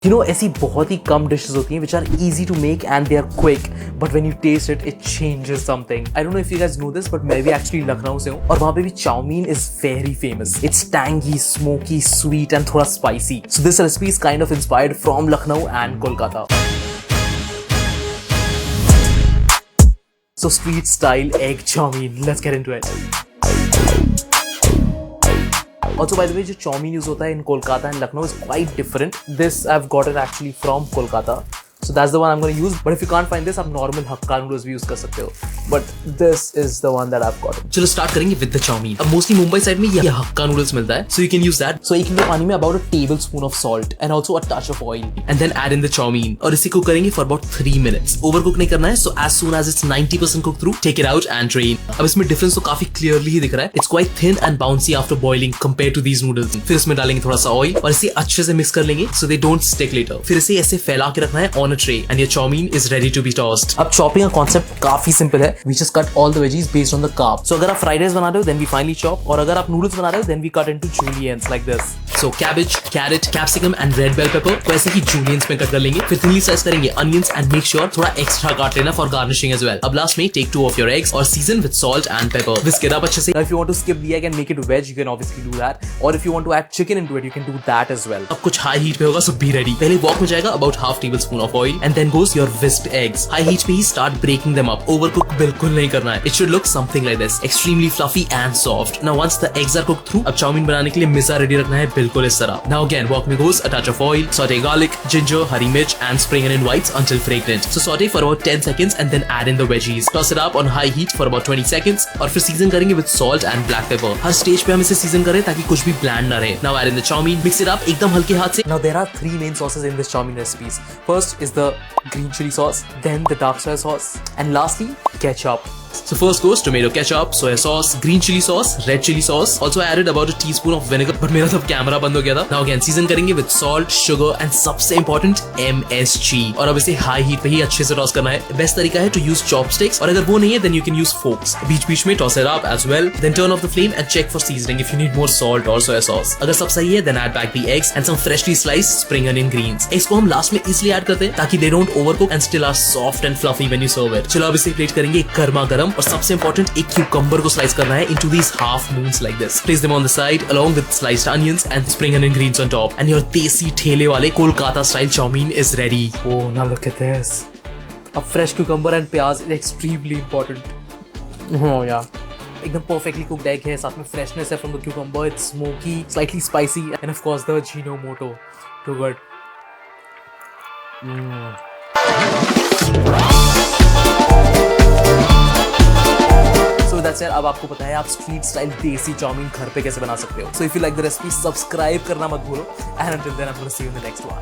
You know, ऐसी बहुत ही कम dishes होती हैं which are easy to make and they are quick, but when you taste it, it changes something. I don't know if you guys know this, but मैं भी actually Lucknow से हूँ और वहाँ पे भी chowmein is very famous. It's tangy, smoky, sweet and थोड़ा spicy. So this recipe is kind of inspired from Lucknow and Kolkata. So street style egg chowmein. Let's get into it. Also, by the way, जो chowmein use होता है in Kolkata and Lucknow is quite different. This I've got it actually from Kolkata. So that's the one I'm going to use. But if you can't find this, आप normal hakka noodles भी use कर सकते हो. But this is the one that I've got. चलो start करेंगे with the chow-mein. अब mostly Mumbai side में ये hakka noodles मिलता है, so you can use that. So 1 kilo पानी में about a tablespoon of salt and also a touch of oil, and then add in the chow-mein. और इसे cook करेंगे for about 3 minutes. Overcook नहीं करना है, so as soon as it's 90% cooked through, take it out and drain. अब इसमें difference तो काफी clearly ही दिख रहा है. It's quite thin and bouncy after boiling compared to these noodles. फिर इसमें डालेंगे थोड़ा सा oil और इसे अच्छे से mix कर लेंगे so they don't stick later. फिर इसे ऐसे फैला के रखना है on a tray and your chow-mein is ready to be tossed. अब chopping का concept काफी simple है. We just cut all the veggies based on the carb. So अगर आप fried rice बना रहे हो then we finely chop, और अगर आप noodles बना रहे हो then we cut into juliennes like this. So cabbage, carrot, capsicum and red bell pepper को ऐसे ही juliennes में कट कर लेंगे. फिर thinly slice करेंगे onions and make sure थोड़ा extra काट लेना for garnishing as well. अब last में take 2 of your eggs और season with salt and pepper. Whisk it up अच्छे से. Now if you want to skip the egg and make it veg, you can obviously do that. Or if you want to add chicken into it, you can do that as well. अब कुछ high heat पे होगा, so be ready. पहले wok में जाएगा about half tablespoon of oil and then goes your whisked eggs. High heat पे ही start breaking them up. Overcook बिल्कुल नहीं करना है. It should look something like this, extremely fluffy and soft. Now once the eggs are cooked through, अब chow-mein बनाने के लिए मिसा ready रखना है बिल्कुल इस तरह. Now again, wok में goes a touch of oil, saute garlic, ginger, हरी मिर्च and spring onion whites until fragrant. So saute for about 10 seconds and then add in the veggies. Toss it up on high heat for about 20 seconds और फिर season करेंगे with salt and black pepper. Her stage पे हम इसे season करें ताकि कुछ भी bland ना रहे. Now add in the chow-mein, mix it up एकदम हल्के हाथ से. Now there are 3 main sauces in this chow-mein recipes. First is the green chili sauce, then the dark soy sauce, and lastly ketchup. So first goes tomato ketchup, soy sauce, green chili sauce, red chili sauce. Also I added about a teaspoon of vinegar, but मेरा तब camera बंद हो गया था. Now again season करेंगे with salt, sugar and सबसे important MSG. और अब इसे high heat पे ही अच्छे से टॉस करना है. Best तरीका है to use chopsticks, और अगर वो नहीं है then you can use forks. बीच-बीच में toss it up as well. Then turn off the flame and check for seasoning if you need more salt or soy sauce. अगर सब सही है then add back the eggs and some freshly sliced spring onion greens. Eggs को हम last में इसलिए add करते हैं ताकि they don't overcook and still are soft and fluffy when you serve it. चलो अब इसे प्लेट करेंगे गर्मा गर्म, और सबसे important एक cucumber को स्लाइस करना है into these half moons like this. Place them on the side along with sliced onions and spring onion greens on top, and your desi ठेले वाले Kolkata style chow-mein is ready. Oh, now look at this. A fresh cucumber and प्याज is extremely important. Oh yeah. एकदम perfectly cooked egg है, साथ में freshness है from the cucumber. It's smoky, slightly spicy, and of course the Ajinomoto. Too good. So that's it. अब आपको पता है आप स्ट्रीट स्टाइल देसी चाउमीन घर पे कैसे बना सकते हो. So if you like the recipe, subscribe करना मत भूलो. And until then, I'm going to see you in the next one.